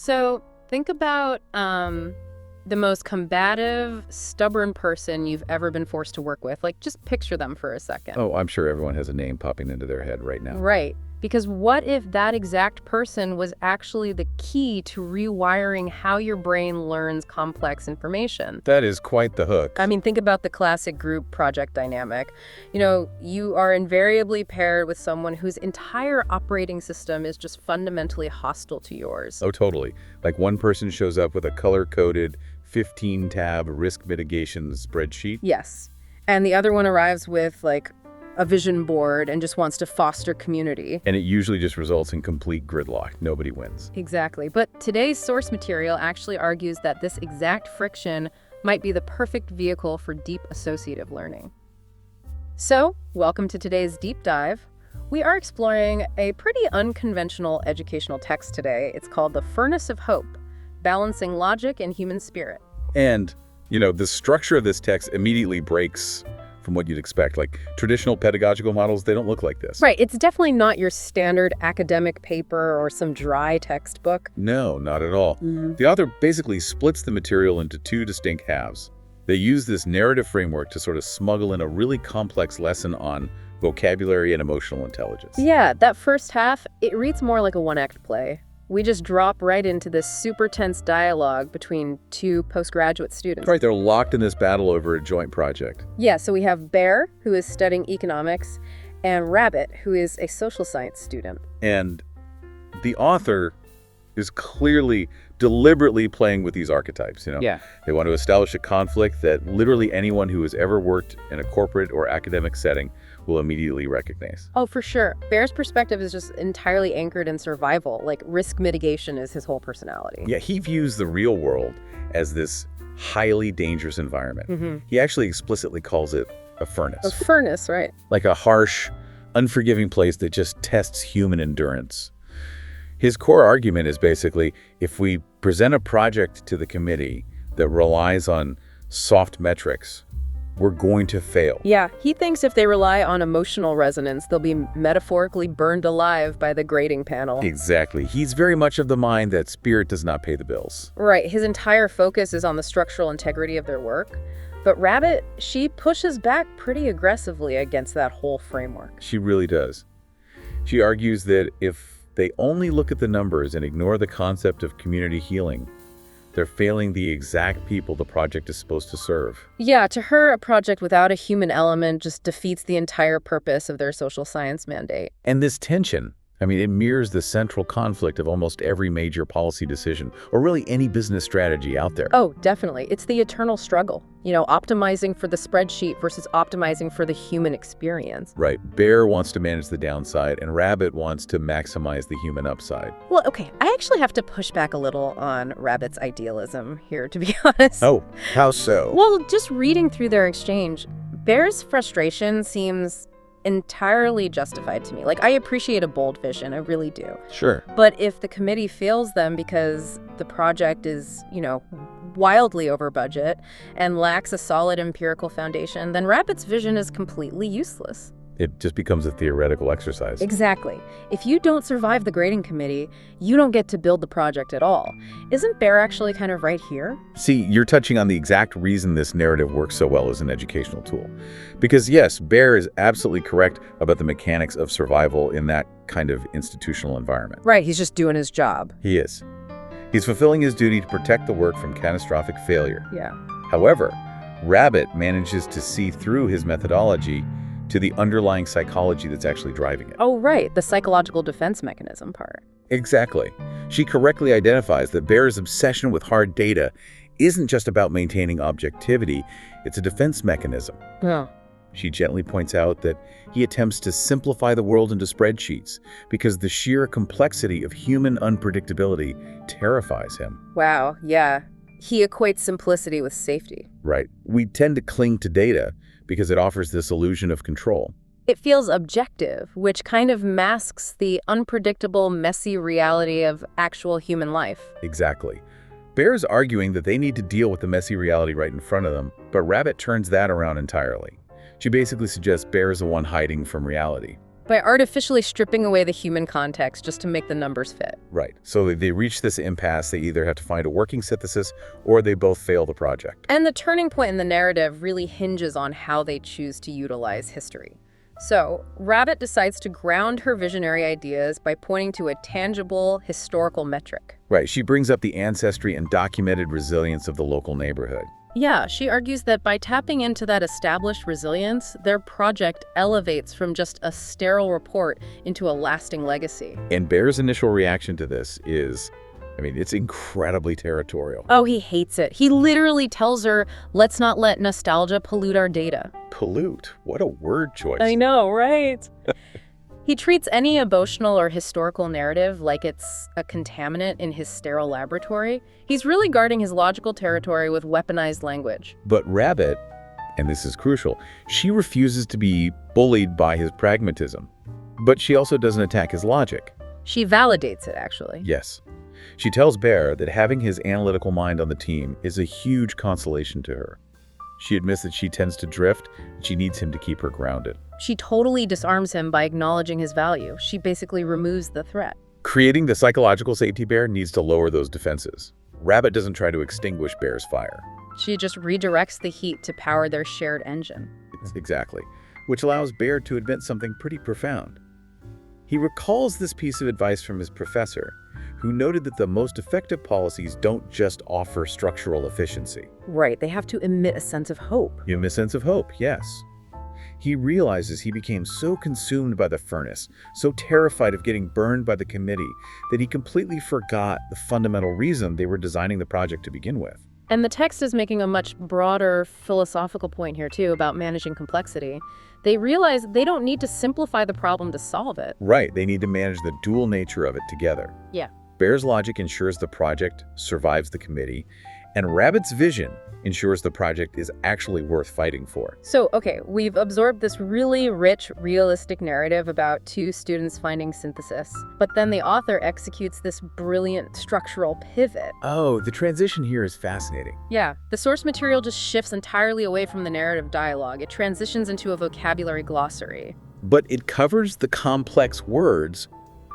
So think about the most combative, stubborn person you've ever been forced to work with. Like, just picture them for a second. Oh, I'm sure everyone has a name popping into their head right now. Right. Because what if that exact person was actually the key to rewiring how your brain learns complex information? That is quite the hook. I mean, think about the classic group project dynamic. You are invariably paired with someone whose entire operating system is just fundamentally hostile to yours. Oh, totally. Like one person shows up with a color-coded 15-tab risk mitigation spreadsheet. Yes. And the other one arrives with, like, a vision board and just wants to foster community. And it usually just results in complete gridlock. Nobody wins. Exactly. But today's source material actually argues that this exact friction might be the perfect vehicle for deep associative learning. So, welcome to today's deep dive. We are exploring a pretty unconventional educational text today. It's called The Furnace of Hope, Balancing Logic and Human Spirit. And, the structure of this text immediately breaks from what you'd expect. Like traditional pedagogical models, they don't look like this. Right. It's definitely not your standard academic paper or some dry textbook. No, not at all. The author basically splits the material into two distinct halves. They use this narrative framework to sort of smuggle in a really complex lesson on vocabulary and emotional intelligence. Yeah, that first half, it reads more like a one-act play. We just drop right into this super tense dialogue between two postgraduate students. Right, they're locked in this battle over a joint project. Yeah, so we have Bear, who is studying economics, and Rabbit, who is a social science student. And the author is clearly, deliberately playing with these archetypes, Yeah. They want to establish a conflict that literally anyone who has ever worked in a corporate or academic setting will immediately recognize. Oh, for sure. Bear's perspective is just entirely anchored in survival. Like, risk mitigation is his whole personality. Yeah, he views the real world as this highly dangerous environment. He actually explicitly calls it a furnace. A furnace, right. Like a harsh, unforgiving place that just tests human endurance. His core argument is basically, if we present a project to the committee that relies on soft metrics, we're going to fail. Yeah, he thinks if they rely on emotional resonance, they'll be metaphorically burned alive by the grading panel. Exactly. He's very much of the mind that spirit does not pay the bills. Right. His entire focus is on the structural integrity of their work. But Rabbit, she pushes back pretty aggressively against that whole framework. She really does. She argues that if they only look at the numbers and ignore the concept of community healing, they're failing the exact people the project is supposed to serve. Yeah, to her, a project without a human element just defeats the entire purpose of their social science mandate. And this tension, it mirrors the central conflict of almost every major policy decision, or really any business strategy out there. Oh, definitely. It's the eternal struggle. Optimizing for the spreadsheet versus optimizing for the human experience. Right. Bear wants to manage the downside, and Rabbit wants to maximize the human upside. Well, okay, I actually have to push back a little on Rabbit's idealism here, to be honest. Oh, how so? Well, just reading through their exchange, Bear's frustration seems entirely justified to me. Like, I appreciate a bold vision, I really do. Sure. But if the committee fails them because the project is, wildly over budget and lacks a solid empirical foundation, then Rabbit's vision is completely useless. It just becomes a theoretical exercise. Exactly. If you don't survive the grading committee, you don't get to build the project at all. Isn't Bear actually kind of right here? See, you're touching on the exact reason this narrative works so well as an educational tool. Because yes, Bear is absolutely correct about the mechanics of survival in that kind of institutional environment. Right, he's just doing his job. He is. He's fulfilling his duty to protect the work from catastrophic failure. Yeah. However, Rabbit manages to see through his methodology to the underlying psychology that's actually driving it. Oh, right, the psychological defense mechanism part. Exactly. She correctly identifies that Bear's obsession with hard data isn't just about maintaining objectivity, it's a defense mechanism. Yeah. She gently points out that he attempts to simplify the world into spreadsheets because the sheer complexity of human unpredictability terrifies him. Wow, yeah. He equates simplicity with safety. Right. We tend to cling to data because it offers this illusion of control. It feels objective, which kind of masks the unpredictable, messy reality of actual human life. Exactly. Bear's arguing that they need to deal with the messy reality right in front of them, but Rabbit turns that around entirely. She basically suggests Bear is the one hiding from reality. By artificially stripping away the human context just to make the numbers fit. Right. So they reach this impasse. They either have to find a working synthesis or they both fail the project. And the turning point in the narrative really hinges on how they choose to utilize history. So, Rabbit decides to ground her visionary ideas by pointing to a tangible historical metric. Right. She brings up the ancestry and documented resilience of the local neighborhood. Yeah, she argues that by tapping into that established resilience, their project elevates from just a sterile report into a lasting legacy. And Bear's initial reaction to this is, it's incredibly territorial. Oh, he hates it. He literally tells her, let's not let nostalgia pollute our data. Pollute? What a word choice. I know, right? He treats any emotional or historical narrative like it's a contaminant in his sterile laboratory. He's really guarding his logical territory with weaponized language. But Rabbit, and this is crucial, she refuses to be bullied by his pragmatism. But she also doesn't attack his logic. She validates it, actually. Yes. She tells Bear that having his analytical mind on the team is a huge consolation to her. She admits that she tends to drift, and she needs him to keep her grounded. She totally disarms him by acknowledging his value. She basically removes the threat. Creating the psychological safety Bear needs to lower those defenses. Rabbit doesn't try to extinguish Bear's fire. She just redirects the heat to power their shared engine. Exactly. Which allows Bear to admit something pretty profound. He recalls this piece of advice from his professor, who noted that the most effective policies don't just offer structural efficiency. Right, they have to emit a sense of hope. Give him a sense of hope, yes. He realizes he became so consumed by the furnace, so terrified of getting burned by the committee, that he completely forgot the fundamental reason they were designing the project to begin with. And the text is making a much broader philosophical point here, too, about managing complexity. They realize they don't need to simplify the problem to solve it. Right, they need to manage the dual nature of it together. Yeah. Bear's logic ensures the project survives the committee, and Rabbit's vision ensures the project is actually worth fighting for. So, okay, we've absorbed this really rich, realistic narrative about two students finding synthesis, but then the author executes this brilliant structural pivot. Oh, the transition here is fascinating. Yeah, the source material just shifts entirely away from the narrative dialogue. It transitions into a vocabulary glossary. But it covers the complex words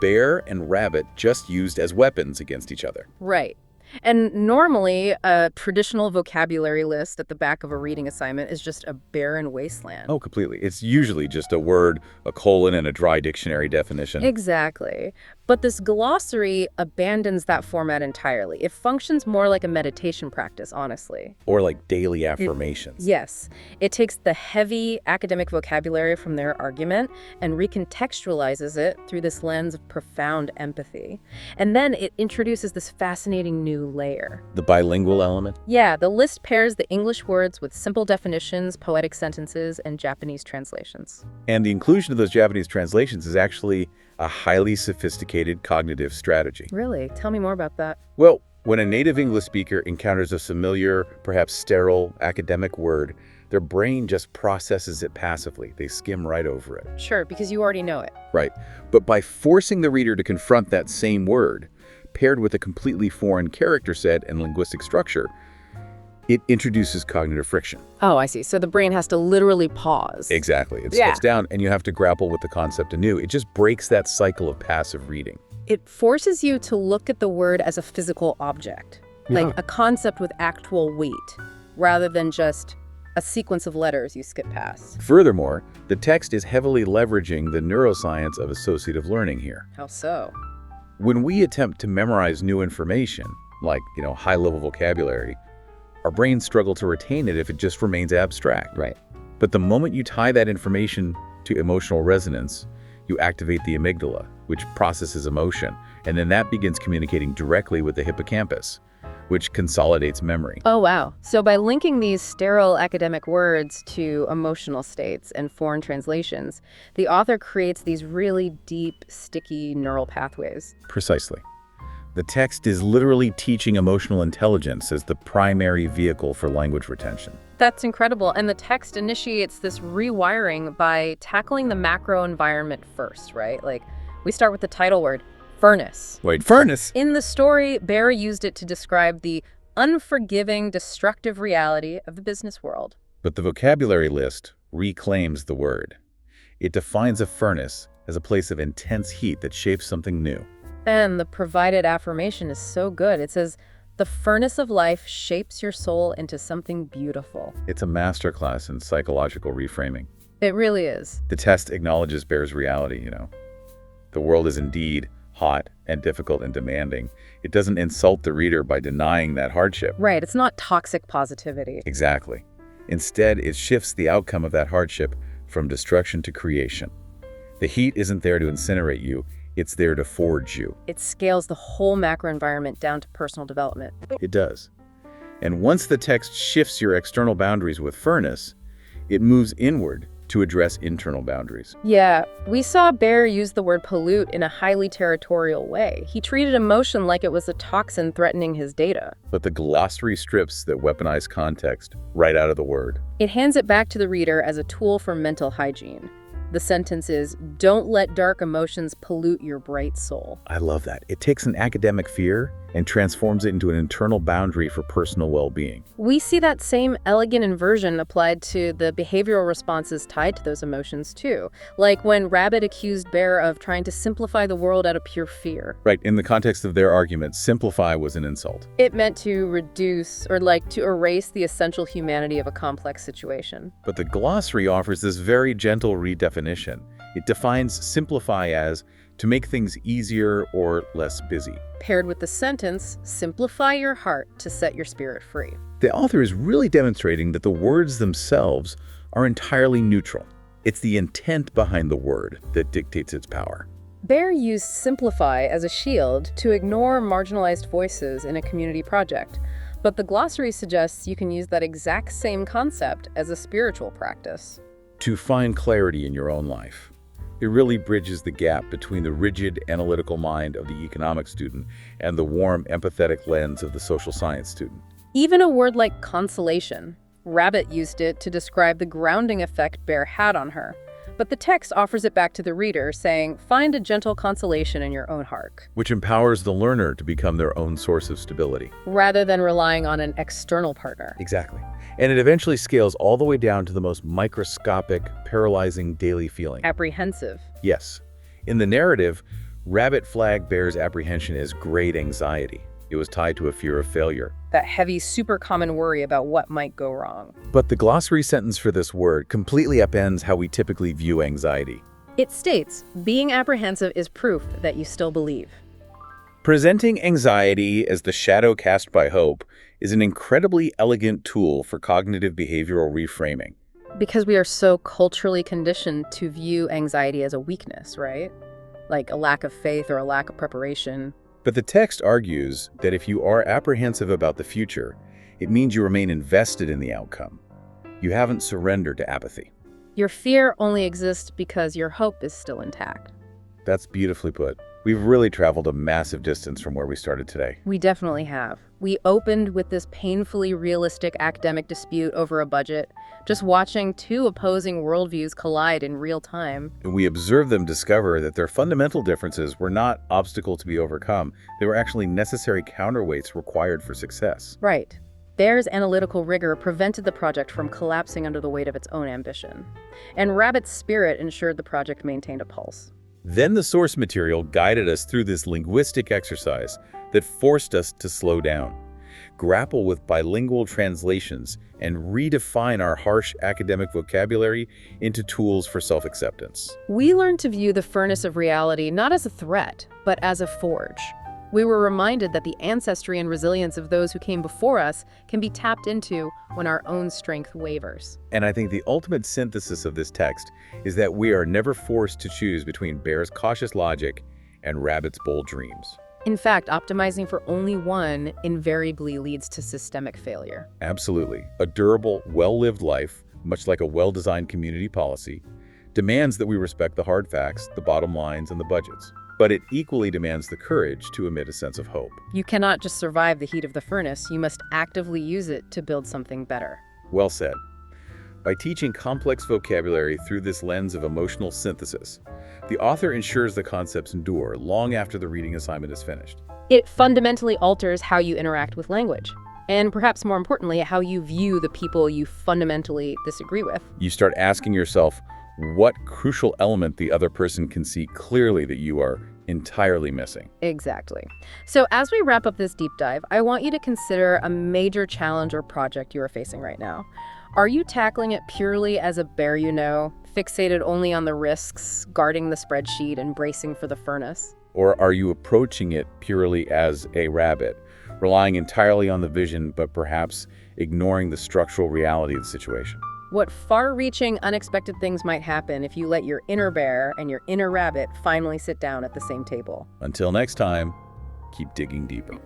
Bear and Rabbit just used as weapons against each other. Right. And normally, a traditional vocabulary list at the back of a reading assignment is just a barren wasteland. Oh, completely. It's usually just a word, a colon, and a dry dictionary definition. Exactly. But this glossary abandons that format entirely. It functions more like a meditation practice, honestly. Or like daily affirmations. Yes. It takes the heavy academic vocabulary from their argument and recontextualizes it through this lens of profound empathy. And then it introduces this fascinating new layer. The bilingual element? Yeah, the list pairs the English words with simple definitions, poetic sentences, and Japanese translations. And the inclusion of those Japanese translations is actually a highly sophisticated cognitive strategy. Really? Tell me more about that. Well, when a native English speaker encounters a familiar, perhaps sterile, academic word, their brain just processes it passively. They skim right over it. Sure, because you already know it. Right. But by forcing the reader to confront that same word, paired with a completely foreign character set and linguistic structure, it introduces cognitive friction. Oh, I see. So the brain has to literally pause. Exactly. It slows down and you have to grapple with the concept anew. It just breaks that cycle of passive reading. It forces you to look at the word as a physical object, like a concept with actual weight, rather than just a sequence of letters you skip past. Furthermore, the text is heavily leveraging the neuroscience of associative learning here. How so? When we attempt to memorize new information, like, high-level vocabulary, our brains struggle to retain it if it just remains abstract. Right. But the moment you tie that information to emotional resonance, you activate the amygdala, which processes emotion, and then that begins communicating directly with the hippocampus, which consolidates memory. Oh, wow. So by linking these sterile academic words to emotional states and foreign translations, the author creates these really deep, sticky neural pathways. Precisely. The text is literally teaching emotional intelligence as the primary vehicle for language retention. That's incredible. And the text initiates this rewiring by tackling the macro environment first, right? Like, we start with the title word, furnace. Wait, furnace? In the story, Bear used it to describe the unforgiving, destructive reality of the business world. But the vocabulary list reclaims the word. It defines a furnace as a place of intense heat that shapes something new. And the provided affirmation is so good. It says, "The furnace of life shapes your soul into something beautiful." It's a masterclass in psychological reframing. It really is. The test acknowledges Bear's reality, The world is indeed hot and difficult and demanding. It doesn't insult the reader by denying that hardship. Right, it's not toxic positivity. Exactly. Instead, it shifts the outcome of that hardship from destruction to creation. The heat isn't there to incinerate you, it's there to forge you. It scales the whole macro environment down to personal development. It does. And once the text shifts your external boundaries with furnace, it moves inward to address internal boundaries. Yeah, we saw Bear use the word pollute in a highly territorial way. He treated emotion like it was a toxin threatening his data. But the glossary strips that weaponize context right out of the word. It hands it back to the reader as a tool for mental hygiene. The sentence is, "Don't let dark emotions pollute your bright soul." I love that. It takes an academic fear and transforms it into an internal boundary for personal well-being. We see that same elegant inversion applied to the behavioral responses tied to those emotions too. Like when Rabbit accused Bear of trying to simplify the world out of pure fear. Right, in the context of their argument, simplify was an insult. It meant to reduce or to erase the essential humanity of a complex situation. But the glossary offers this very gentle redefinition. It defines simplify as to make things easier or less busy. Paired with the sentence, "Simplify your heart to set your spirit free." The author is really demonstrating that the words themselves are entirely neutral. It's the intent behind the word that dictates its power. Bear used simplify as a shield to ignore marginalized voices in a community project. But the glossary suggests you can use that exact same concept as a spiritual practice. To find clarity in your own life. It really bridges the gap between the rigid, analytical mind of the economics student and the warm, empathetic lens of the social science student. Even a word like consolation. Rabbit used it to describe the grounding effect Bear had on her. But the text offers it back to the reader, saying, "Find a gentle consolation in your own heart," which empowers the learner to become their own source of stability. rather than relying on an external partner. Exactly. And it eventually scales all the way down to the most microscopic, paralyzing daily feeling. Apprehensive. Yes. In the narrative, Rabbit flagged Bear's apprehension as great anxiety. It was tied to a fear of failure. That heavy, super common worry about what might go wrong. But the glossary sentence for this word completely upends how we typically view anxiety. It states, "Being apprehensive is proof that you still believe." Presenting anxiety as the shadow cast by hope is an incredibly elegant tool for cognitive behavioral reframing. Because we are so culturally conditioned to view anxiety as a weakness, right? Like a lack of faith or a lack of preparation. But the text argues that if you are apprehensive about the future, it means you remain invested in the outcome. You haven't surrendered to apathy. Your fear only exists because your hope is still intact. That's beautifully put. We've really traveled a massive distance from where we started today. We definitely have. We opened with this painfully realistic academic dispute over a budget, just watching two opposing worldviews collide in real time. And we observed them discover that their fundamental differences were not obstacles to be overcome. They were actually necessary counterweights required for success. Right. Bear's analytical rigor prevented the project from collapsing under the weight of its own ambition. And Rabbit's spirit ensured the project maintained a pulse. Then the source material guided us through this linguistic exercise that forced us to slow down, grapple with bilingual translations, and redefine our harsh academic vocabulary into tools for self-acceptance. We learned to view the furnace of reality not as a threat, but as a forge. We were reminded that the ancestry and resilience of those who came before us can be tapped into when our own strength wavers. And I think the ultimate synthesis of this text is that we are never forced to choose between Bear's cautious logic and Rabbit's bold dreams. In fact, optimizing for only one invariably leads to systemic failure. Absolutely. A durable, well-lived life, much like a well-designed community policy, demands that we respect the hard facts, the bottom lines, and the budgets. But it equally demands the courage to emit a sense of hope. You cannot just survive the heat of the furnace, you must actively use it to build something better. Well said. By teaching complex vocabulary through this lens of emotional synthesis, the author ensures the concepts endure long after the reading assignment is finished. It fundamentally alters how you interact with language, and perhaps more importantly, how you view the people you fundamentally disagree with. You start asking yourself, what crucial element the other person can see clearly that you are entirely missing. Exactly. So as we wrap up this deep dive, I want you to consider a major challenge or project you are facing right now. Are you tackling it purely as a bear you know, fixated only on the risks, guarding the spreadsheet, and bracing for the furnace? Or are you approaching it purely as a rabbit, relying entirely on the vision but perhaps ignoring the structural reality of the situation? What far-reaching, unexpected things might happen if you let your inner bear and your inner rabbit finally sit down at the same table? Until next time, keep digging deeper.